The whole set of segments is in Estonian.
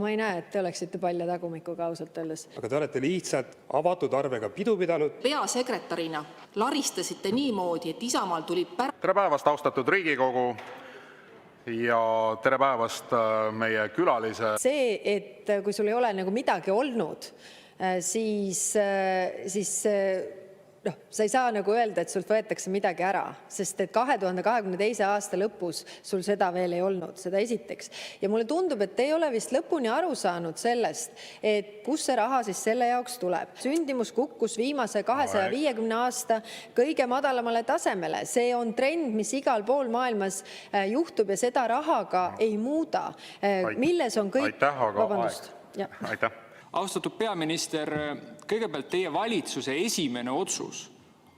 ma ei näe, et te oleksite palja tagumikuga ausalt öeldes. Aga te olete lihtsalt avatud arvega pidu pidanud. Peasekretärina laristasite niimoodi, et Isamaal tuli Tere päevast, austatud Riigikogu! Ja tere päevast meie külalise. See, et kui sul ei ole nagu midagi olnud, siis sa ei saa nagu öelda, et sult võetakse midagi ära, sest et 2022. aasta lõpus sul seda veel ei olnud, seda esiteks. Ja mulle tundub, et te ei ole vist lõpuni aru saanud sellest, et kus see raha siis selle jaoks tuleb. Sündimus kukkus viimase 250 aasta kõige madalamale tasemele. See on trend, mis igal pool maailmas juhtub ja seda rahaga ei muuda. Milles on kõik... Aitäh, aga Vabandust. Aitäh. Austatud peaminister, kõigepealt teie valitsuse esimene otsus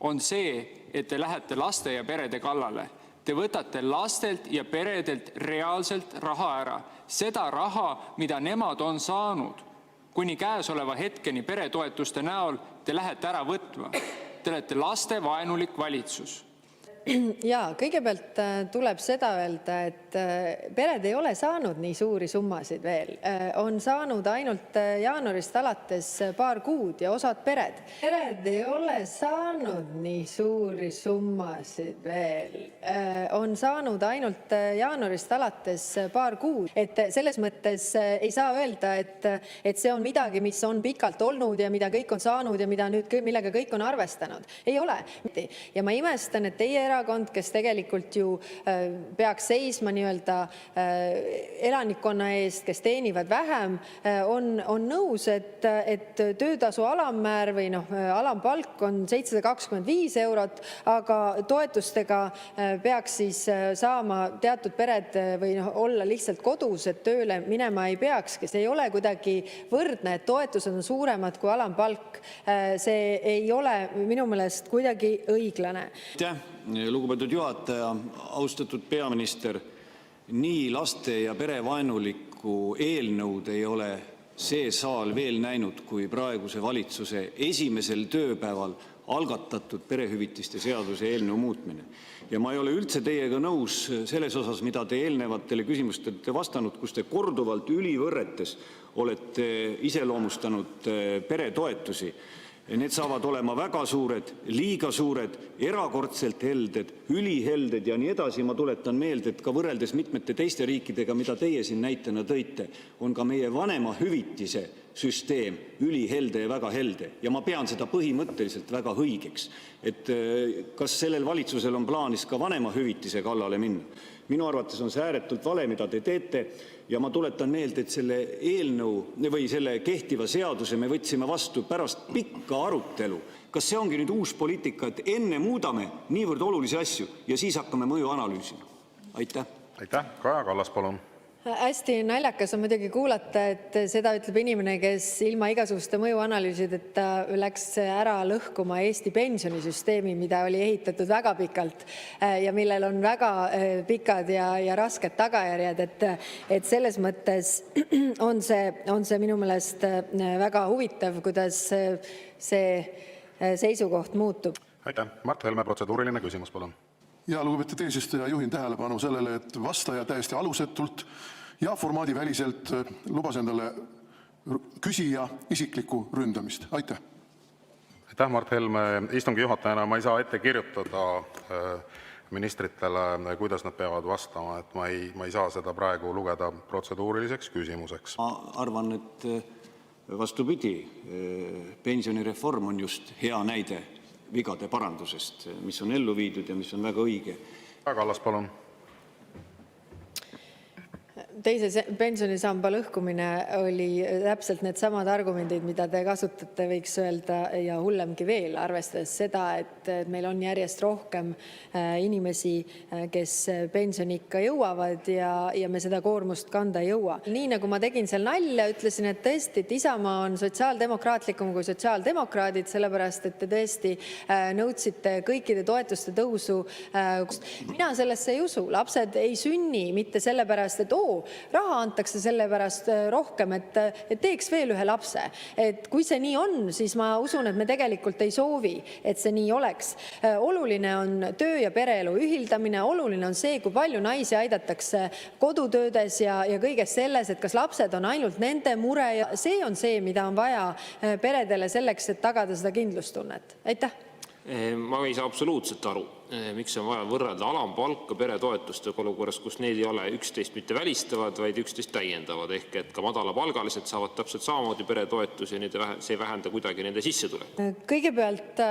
on see, et te lähete laste ja perede kallale. Te võtate lastelt ja peredelt reaalselt raha ära. Seda raha, mida nemad on saanud kuni käesoleva hetkeni peretoetuste näol, te lähete ära võtma. Te olete lastevaenulik valitsus. Ja kõigepealt tuleb seda öelda, et pered ei ole saanud nii suuri summasid veel. On saanud ainult jaanuarist alates paar kuud ja osad pered. Pered ei ole saanud nii suuri summasid veel. On saanud ainult jaanuarist alates paar kuud. Et selles mõttes ei saa öelda, et see on midagi, mis on pikalt olnud ja mida kõik on saanud ja millega kõik on arvestanud. Ei ole. Ja ma imestan, et teie erakond, kes tegelikult ju peaks seisma nii-öelda elanikkonna eest, kes teenivad vähem, on nõus, et töötasu alammäär või alampalk on 725 eurot, aga toetustega peaks siis saama teatud pered või olla lihtsalt kodus, et tööle minema ei peakski. See ei ole kuidagi võrdne, et toetused on suuremad kui alampalk. See ei ole minu meelest kuidagi õiglane. Lugupeetud juhataja, austatud peaminister, nii laste- ja perevaenulikku eelnõud ei ole see saal veel näinud, kui praeguse valitsuse esimesel tööpäeval algatatud perehüvitiste seaduse eelnõu muutmine. Ja ma ei ole üldse teiega nõus selles osas, mida te eelnevatele küsimustele vastanud, kus te korduvalt ülivõrretes olete iseloomustanud peretoetusi. Need saavad olema väga suured, liiga suured, erakordselt helded, ülihelded ja nii edasi. Ma tuletan meelde, et ka võrreldes mitmete teiste riikidega, mida teie siin näitena tõite, on ka meie vanemahüvitise süsteem ülihelde ja väga helde. Ja ma pean seda põhimõtteliselt väga õigeks. Et kas sellel valitsusel on plaanis ka vanemahüvitise kallale minna? Minu arvates on see ääretult vale, mida te teete. Ja ma tuletan meelde, et selle eelnõu või selle kehtiva seaduse me võtsime vastu pärast pikka arutelu. Kas see ongi nüüd uus poliitika, et enne muudame niivõrd olulisi asju ja siis hakkame mõju analüüsima? Aitäh. Aitäh. Kaja Kallas, palun. Hästi naljakas on muidugi kuulata, et seda ütleb inimene, kes ilma igasuguste mõjuanalüüsideta läks ära lõhkuma Eesti pensionisüsteemi, mida oli ehitatud väga pikalt ja millel on väga pikad ja rasked tagajärjed. Et selles mõttes on see minu meelest väga huvitav, kuidas see seisukoht muutub. Aitäh. Mart Helme, protseduuriline küsimus, palun. Ja lugupeetud eesistuja, juhin tähelepanu sellele, et vastaja täiesti alusetult ja formaadi väliselt lubas endale küsija isiklikku ründamist. Aitäh. Aitäh, Mart Helme. Istungi juhatajana ma ei saa ette kirjutada ministritele, kuidas nad peavad vastama. Et ma ei saa seda praegu lugeda protseduuriliseks küsimuseks. Ma arvan, et vastupidi, pensionireform on just hea näide vigade parandusest, mis on ellu viidud ja mis on väga õige. Kaja Kallas, palun. Teise pensionisamba lõhkumine oli täpselt needsamad argumendid, mida te kasutate, võiks öelda, ja hullemgi veel, arvestades seda, et meil on järjest rohkem inimesi, kes pensionikka jõuavad ja me seda koormust kanda ei jõua. Nii nagu ma tegin seal nalja, ütlesin, et tõesti, et Isamaa on sotsiaaldemokraatlikum kui sotsiaaldemokraadid, sellepärast, et te tõesti nõudsite kõikide toetuste tõusu. Mina sellesse ei usu. Lapsed ei sünni mitte sellepärast, et raha antakse sellepärast rohkem, et teeks veel ühe lapse. Et kui see nii on, siis ma usun, et me tegelikult ei soovi, et see nii oleks. Oluline on töö ja pereelu ühildamine, oluline on see, kui palju naisi aidatakse kodutöödes ja kõiges selles, et kas lapsed on ainult nende mure ja see on see, mida on vaja peredele selleks, et tagada seda kindlustunnet. Aitäh! Ma ei saa absoluutselt aru, miks on vaja võrrelda alampalka peretoetustega olukorras, kus need ei ole üksteist mitte välistavad, vaid üksteist täiendavad. Ehk et ka madalapalgalised saavad täpselt samamoodi peretoetusi ja see ei vähenda kuidagi nende sissetulekut. Kõigepealt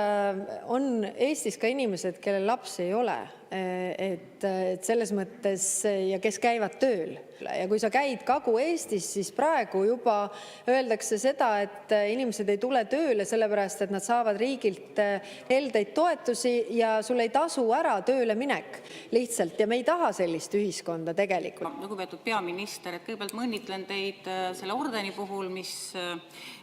on Eestis ka inimesed, kellel lapsi ei ole. Et selles mõttes ja kes käivad tööl. Ja kui sa käid Kagu-Eestis, siis praegu juba öeldakse seda, et inimesed ei tule tööle sellepärast, et nad saavad riigilt heldeid toetusi ja sul ei tasu ära tööle minek lihtsalt. Ja me ei taha sellist ühiskonda tegelikult. Lugupeetud peaminister, et kõigepealt ma õnnitlen teid selle ordeni puhul,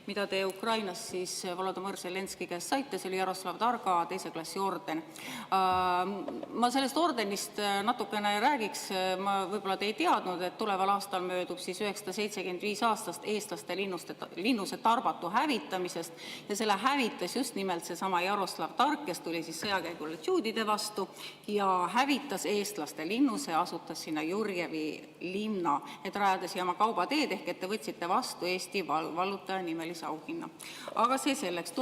mida te Ukrainas siis Volodõmõr Zelenski käest saite, see oli Jaroslav Targa 2. klassi orden. Ma sellest ordenist natukene räägiks. Ma võib-olla te ei teadnud, et tuleval aastal möödub siis 975 aastast eestlaste linnuse Tarbatu hävitamisest ja selle hävitas just nimelt seesama Jaroslav Tark, kes tuli siis sõjakäigule juudide vastu ja hävitas eestlaste linnuse ja asutas sinna Jurjevi linna, et rajada siia oma kaubateed ehk et te võtsite vastu Eesti vallutaja nimelise auhinna. Aga see selleks.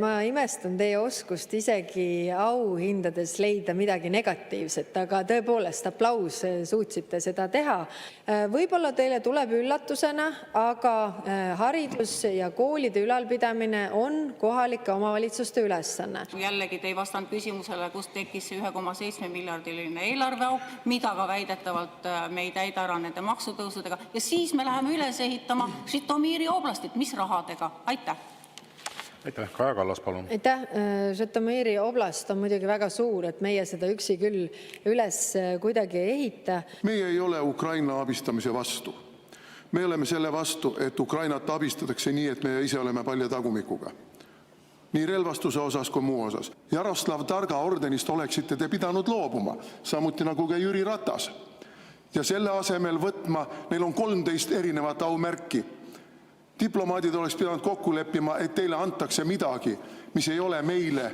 Ma imestan teie oskust isegi auhindades leida midagi negatiivset, aga tõepoolest aplaus, suutsite seda teha. Võib-olla teile tuleb üllatusena, aga haridus ja koolide ülalpidamine on kohalike omavalitsuste ülesanne. Jällegi te ei vastanud küsimusele, kust tekkis see 1,7 miljardiline eelarveauk, mida ka väidetavalt me ei täida ära nende maksutõusudega ja siis me läheme üles ehitama Žõtomõri oblastit. Mis rahadega? Aitäh! Aitäh! Kaja Kallas, palun! Aitäh! Žõtomõri oblast on muidugi väga suur, et meie seda üksi küll üles kuidagi ei ehita. Meie ei ole Ukraina abistamise vastu. Me oleme selle vastu, et Ukrainat abistatakse nii, et me ise oleme palja tagumikuga. Nii relvastuse osas kui muu osas. Jaroslav Targa ordenist oleksite te pidanud loobuma, samuti nagu ka Jüri Ratas. Ja selle asemel võtma, neil on 13 erinevat aumärki. Diplomaadid oleks pidanud kokku leppima, et teile antakse midagi, mis ei ole meile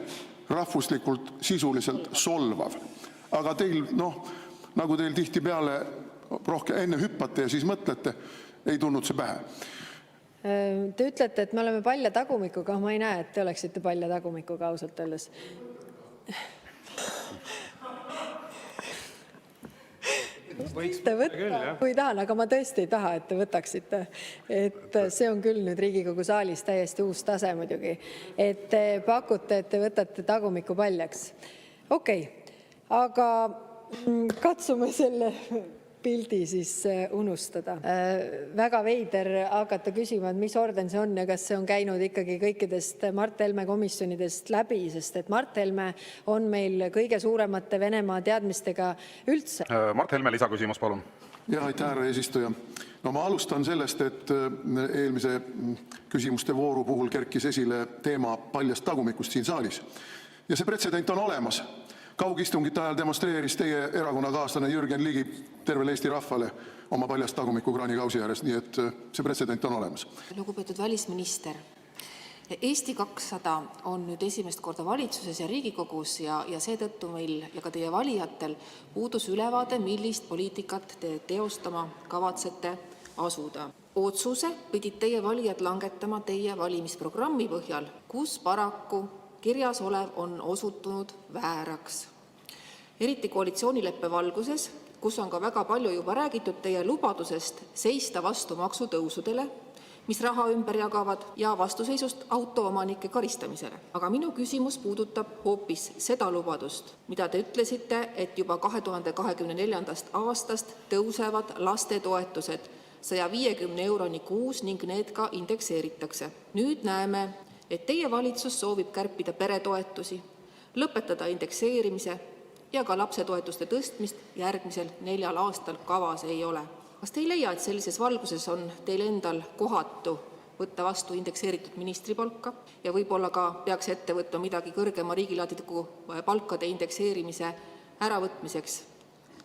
rahvuslikult sisuliselt solvav. Aga teil, nagu teil tihtipeale rohkem enne hüppate ja siis mõtlete, ei tulnud see pähe. Te ütlete, et me oleme palja tagumikuga. Ma ei näe, et te oleksite palja tagumikuga ausalt öeldes. Võite võtta, kui tahan, aga ma tõesti ei taha, et te võtaksite. Et see on küll nüüd Riigikogu saalis täiesti uus tase muidugi. Et te pakute, et te võtate tagumiku paljaks. Okei, aga katsume selle pildi siis unustada. Väga veider hakata küsima, mis orden see on ja kas see on käinud ikkagi kõikidest Mart Helme komisjonidest läbi, sest et Mart Helme on meil kõige suuremate Venemaa teadmistega üldse. Mart Helme, lisaküsimus, palun. Ja, aitäh, härra eesistuja. No ma alustan sellest, et eelmise küsimuste vooru puhul kerkis esile teema paljast tagumikust siin saalis. Ja see pretsedent on olemas. Kaugistungite ajal demonstreeris teie erakonnakaaslane Jürgen Ligi tervele Eesti rahvale oma paljast tagumiku kraanikausi ääres, nii et see pretsedent on olemas. Lugupeetud välisminister, Eesti 200 on nüüd esimest korda valitsuses ja Riigikogus ja seetõttu meil ja ka teie valijatel puudus ülevaade, millist poliitikat te teostama kavatsete asuda. Otsuse pidid teie valijad langetama teie valimisprogrammi põhjal, kus paraku kirjas olev on osutunud vääraks. Eriti koalitsioonileppe valguses, kus on ka väga palju juba räägitud teie lubadusest seista vastu maksutõusudele, mis raha ümber jagavad ja vastuseisust autoomanike karistamisele. Aga minu küsimus puudutab hoopis seda lubadust, mida te ütlesite, et juba 2024. aastast tõusevad lastetoetused 150 euroni kuus ning need ka indekseeritakse. Nüüd näeme, et teie valitsus soovib kärpida peretoetusi, lõpetada indekseerimise ja ka lapsetoetuste tõstmist järgmisel 4 aastal kavas ei ole. Kas te ei leia, et sellises valguses on teil endal kohatu võtta vastu indekseeritud ministripalka ja võib-olla ka peaks ette võtma midagi kõrgema riigilaadliku palkade indekseerimise äravõtmiseks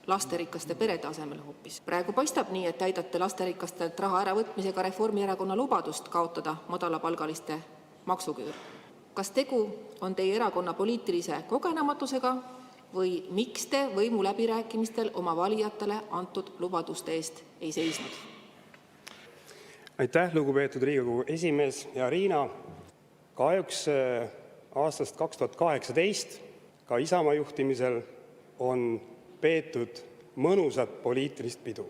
lasterikaste perede asemel hoopis. Praegu paistab nii, et täidate lasterikastelt raha äravõtmisega Reformierakonna lubadust kaotada madalapalgaliste maksuküür. Kas tegu on teie erakonna poliitilise kogenematusega või miks te võimuläbirääkimistel oma valijatele antud lubaduste eest ei seisnud? Aitäh, lugupeetud Riigikogu esimees ja Riina. Kahjuks aastast 2018 ka Isamaa juhtimisel on peetud mõnusat poliitilist pidu.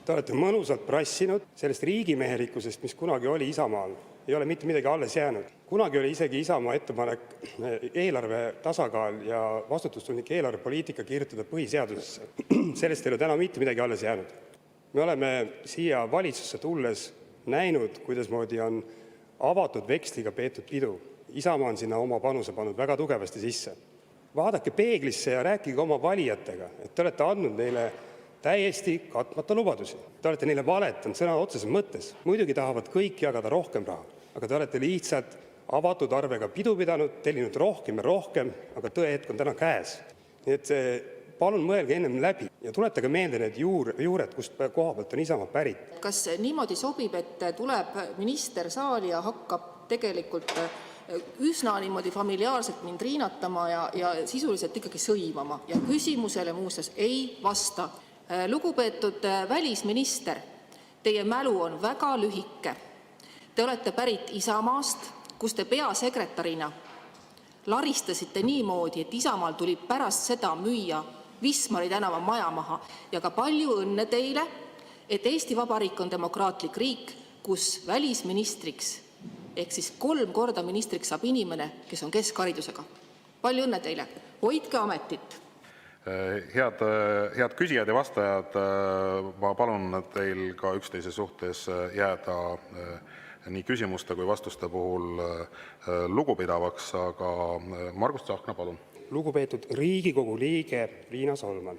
Te olete mõnusalt prassinud sellest riigimehelikkusest, mis kunagi oli Isamaal. Ei ole mitte midagi alles jäänud. Kunagi oli isegi Isamaa ettepanek eelarve tasakaal ja vastutustundlik eelarvepoliitika kirjutada põhiseadusesse. Sellest ei ole täna mitte midagi alles jäänud. Me oleme siia valitsusse tulles näinud, kuidasmoodi on avatud veksliga peetud pidu. Isamaa on sinna oma panuse pannud väga tugevasti sisse. Vaadake peeglisse ja rääkige oma valijatega, et te olete andnud neile täiesti katmata lubadusi. Te olete neile valetanud sõna otseses mõttes. Muidugi tahavad kõik jagada rohkem raha, aga te olete lihtsalt avatud arvega pidu pidanud, tellinud rohkem ja rohkem, aga tõehetk on täna käes. Nii et palun mõelge ennem läbi ja tuletage meelde need juured, kust koha pealt on Isamaa pärit. Kas niimoodi sobib, et tuleb minister saali ja hakkab tegelikult üsna niimoodi familiaarselt mind riinatama ja sisuliselt ikkagi sõimama ja küsimusele muuseas ei vasta? Lugupeetud välisminister, teie mälu on väga lühike. Te olete pärit Isamaast, kus te peasekretärina laristasite niimoodi, et Isamaal tuli pärast seda müüa Wismari tänava maja maha. Ja ka palju õnne teile, et Eesti Vabariik on demokraatlik riik, kus välisministriks ehk siis 3 korda ministriks saab inimene, kes on keskharidusega. Palju õnne teile. Hoidke ametit. Head küsijad ja vastajad, ma palun teil ka üksteise suhtes jääda nii küsimuste kui vastuste puhul lugupidavaks, aga Margus Tsahkna, palun. Lugupeetud Riigikogu liige Riina Solman.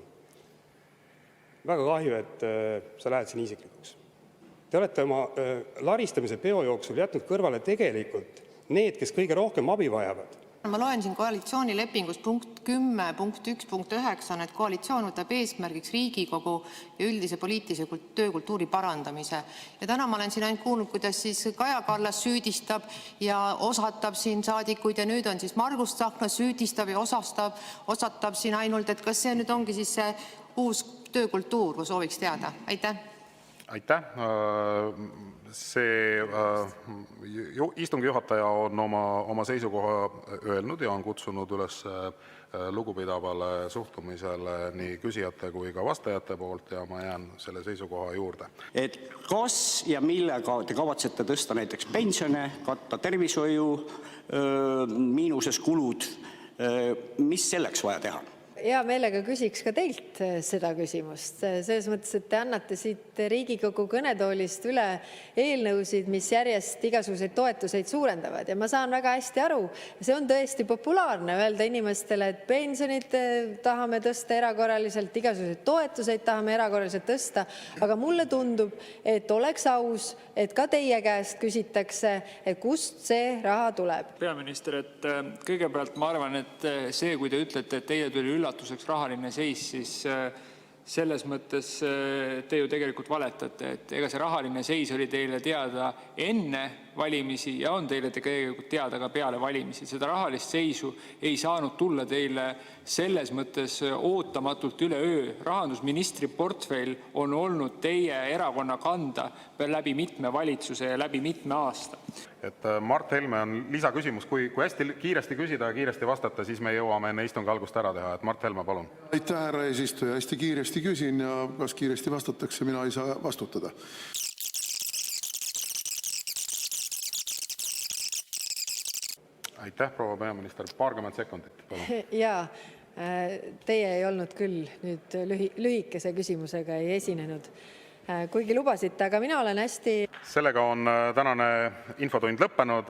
Väga kahju, et sa lähed siin isiklikuks. Te olete oma laristamise peo jooksul jätnud kõrvale tegelikult need, kes kõige rohkem abi vajavad. Ma loen siin koalitsioonilepingus punkt 10, punkt 1, punkt 9, et koalitsioon võtab eesmärgiks Riigikogu ja üldise poliitilise töökultuuri parandamise. Ja täna ma olen siin ainult kuulnud, kuidas siis Kaja Kallas süüdistab ja osatab siin saadikuid ja nüüd on siis Margus Tsahkna süüdistab ja osatab siin ainult, et kas see nüüd ongi siis see uus töökultuur, kui sooviks teada? Aitäh. Aitäh. See istungi juhataja on oma seisukoha öelnud ja on kutsunud üles lugupidavale suhtumisele nii küsijate kui ka vastajate poolt ja ma jään selle seisukoha juurde. Et kas ja millega te kavatsete tõsta näiteks pensione, katta tervishoiu miinuses kulud, mis selleks vaja teha? Hea meelega küsiks ka teilt seda küsimust. Selles mõttes, et te annate siit Riigikogu kõnetoolist üle eelnõusid, mis järjest igasuguseid toetuseid suurendavad. Ja ma saan väga hästi aru, see on tõesti populaarne öelda inimestele, et pensionid tahame tõsta erakorraliselt, igasuguseid toetuseid tahame erakorraliselt tõsta. Aga mulle tundub, et oleks aus, et ka teie käest küsitakse, et kust see raha tuleb. Peaminister, et kõigepealt ma arvan, et see, kui te ütlete, et teie tuli üllatuseks rahaline seis, siis selles mõttes te ju tegelikult valetate, et ega see rahaline seis oli teile teada enne valimisi ja on teile tegelikult teada ka peale valimisi. Seda rahalist seisu ei saanud tulla teile selles mõttes ootamatult üleöö. Rahandusministri portfell on olnud teie erakonna kanda läbi mitme valitsuse ja läbi mitme aasta. Et Mart Helme on lisaküsimus. Kui hästi kiiresti küsida ja kiiresti vastata, siis me jõuame enne istungi algust ära teha. Et Mart Helme, palun. Aitäh, härra eesistuja. Hästi kiiresti küsin ja kas kiiresti vastatakse, mina ei saa vastutada. Aitäh, proua peaminister. 20 sekundit, palun. Jaa, teie ei olnud küll nüüd lühikese küsimusega ei esinenud, kuigi lubasite, aga mina olen hästi... Sellega on tänane infotund lõppenud.